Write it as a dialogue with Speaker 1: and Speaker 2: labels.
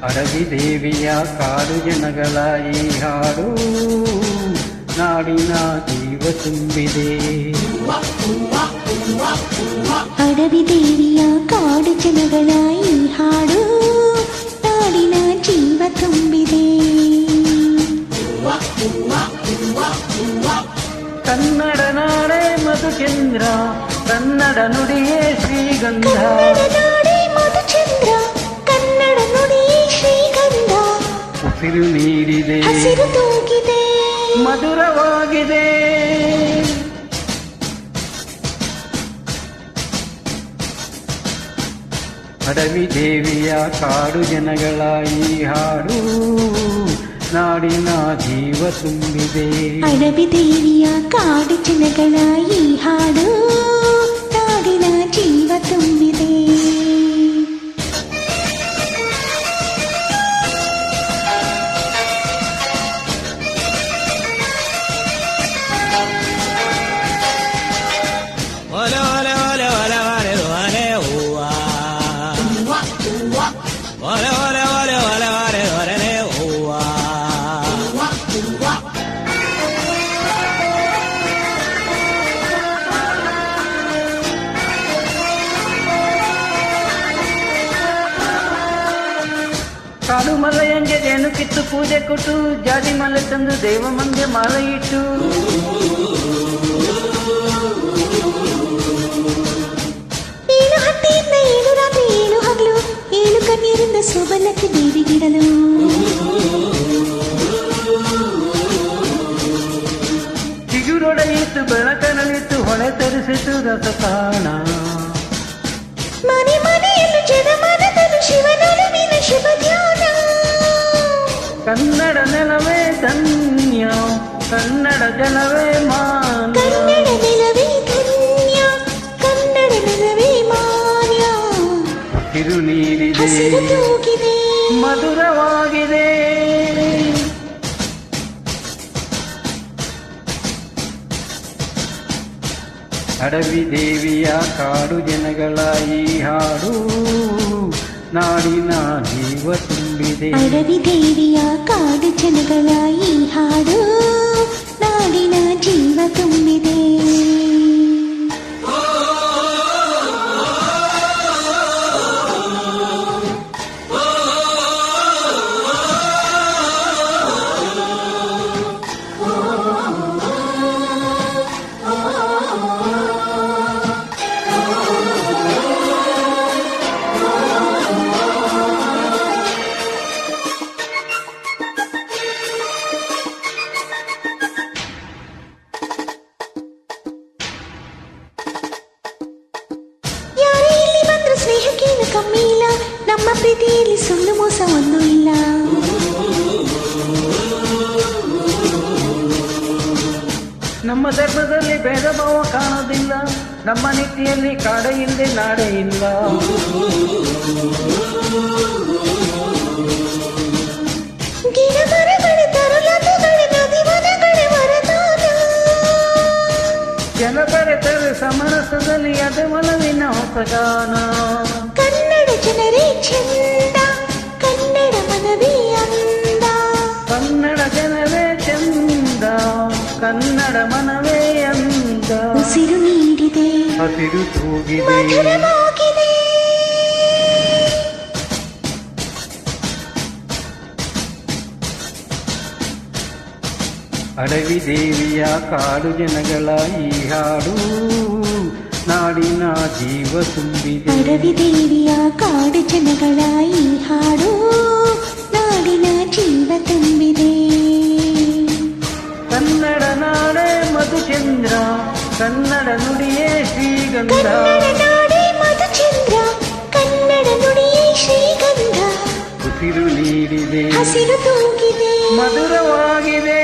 Speaker 1: ಅಡವಿ ದೇವಿಯ ಕಾಡು ಜನಗಳ ಈ ಹಾಡು ನಾಡಿನ ಜೀವ ತುಂಬಿದೆ.
Speaker 2: ಅಡವಿ ದೇವಿಯ ಕಾಡು ಜನಗಳ ಈ ಹಾಡು ನಾಡಿನ ಜೀವ ತುಂಬಿದೆ.
Speaker 1: ಕನ್ನಡ ನಾಡೆ ಮಧುಚಂದ್ರ, ಕನ್ನಡ ನುಡಿಯೇ ಶ್ರೀಗಂಧ. ಉಸಿರು ನೀಡಿದೆ,
Speaker 2: ಹಸಿರು ತೂಗಿದೆ,
Speaker 1: ಮಧುರವಾಗಿದೆ. ಅಡವಿ ದೇವಿಯ ಕಾಡು ಜನಗಳ ಈ ಹಾಡು ನಾಡಿನ ಜೀವ ತುಂಬಿದೆ.
Speaker 2: ಅಡವಿ ದೇವಿಯ ಕಾಡು ಜನಗಳ ಈ ಹಾಡು ನಾಡಿನ ಜೀವ ತುಂಬಿದೆ.
Speaker 1: ಕಾಡು ಮಲೆಯಂಗೆ ಜೇನು ಕಿತ್ತು ಪೂಜೆ ಕೊಟ್ಟು, ಜಾಡಿ ಮಲೆ ತಂದು ದೇವ ಮಂಗೆ ಮಾಲೆ ಇಟ್ಟು,
Speaker 2: ಏಳು ಹಟ್ಟಿಯಿಂದ ಏಳು ರಾತ್ರಿ ಏಳು ಹಗಲು, ಏಳು ಕಣ್ಣೀರಿಂದ ಸೋಬಲಕ್ಕೆ ದೇವಿಗಿಡಲು.
Speaker 1: ಚಿಗುರೊಡೆಯಿತು ಬೆಳಕನಲಿತ್ತು, ಹೊಳೆ ತರಿಸಿತು ರಸತಾಣ.
Speaker 2: ಮನೆ ಮನೆಯಲ್ಲೂ ಜನಮನದಲ್ಲೂ ಶಿವನೊಲುವಿನ ಶುಭ ಧ್ಯಾನ.
Speaker 1: ಕನ್ನಡ ನೆಲವೇ ಧನ್ಯ, ಕನ್ನಡ ಜನವೇ ಮಾನ್ಯ.
Speaker 2: ಕನ್ನಡ ನೆಲವೇ ಧನ್ಯ, ಕನ್ನಡ ನೆಲವೇ ಮಾನ್ಯ.
Speaker 1: ಹಸಿರು ನೀಡಿದೆ,
Speaker 2: ಹಸಿರು ತೂಗಿದೆ,
Speaker 1: ಮಧುರವಾಗಿದೆ. ಅಡವಿ ದೇವಿಯ ಕಾಡು ಜನಗಳ ಈ ಹಾಡು ನಾಡಿನ ಜೀವ ತುಂಬಿದೆ.
Speaker 2: ಅಡವಿ ದೇವಿಯ ಕಾಡು ಜನಗಳ ಈ ಹಾಡು ನಾಡಿನ ಜೀವ ತುಂಬಿದೆ. ಸ್ನೇಹಕ್ಕೇನು ಕಮ್ಮಿ ಇಲ್ಲ, ನಮ್ಮ ಪ್ರೀತಿಯಲ್ಲಿ ಸುಳ್ಳು ಮೋಸ ಒಂದು ಇಲ್ಲ.
Speaker 1: ನಮ್ಮ ಧರ್ಮದಲ್ಲಿ ಭೇದ ಭಾವ ಕಾಣೋದಿಲ್ಲ, ನಮ್ಮ ನೀತಿಯಲ್ಲಿ ಕಾಡೆ ಇಲ್ಲದೆ ನಾಡೆ ಇಲ್ಲ.
Speaker 2: ಗಿಡ ಮರಗಳು ತರುಲತೆಗಳು ನದಿ ವನಗಳು ವರದಾನ.
Speaker 1: ಜನಪರೆತರು ಸಮರಸದಲ್ಲಿ ಅದು ಒಲವಿನ ಹೊಸಗಾನ.
Speaker 2: ಕನ್ನಡ ಜನರೇ ಚಂದ, ಕನ್ನಡ ಮನವೇ ಅಂದ.
Speaker 1: ಕನ್ನಡ ಜನವೇ ಚಂದ, ಕನ್ನಡ ಮನವೇ ಅಂದ.
Speaker 2: ಉಸಿರು ನೀಡಿದೆ,
Speaker 1: ಹಸಿರು ತೂಗಿದೆ,
Speaker 2: ಮಧುರವಾಗಿದೆ.
Speaker 1: ಅಡವಿ ದೇವಿಯ ಕಾಡು ಜನಗಳ ಈ ಹಾಡು ನಾಡಿನ ಜೀವ ತುಂಬಿದೆ.
Speaker 2: ಅಡವಿ ದೇವಿಯ ಕಾಡು ಜನಗಳ ಈ ಹಾಡು ನಾಡಿನ ಜೀವ ತುಂಬಿದೆ.
Speaker 1: ಕನ್ನಡ ನಾಡೆ ಮಧುಚಂದ್ರ, ಕನ್ನಡ ನುಡಿಯೇ ಶ್ರೀಗಂಧ.
Speaker 2: ಕನ್ನಡ ನಾಡೆ
Speaker 1: ಉಸಿರು ನೀಡಿದೆ
Speaker 2: ಹಸಿರು ತೂಗಿದೆ
Speaker 1: ಮಧುರವಾಗಿದೆ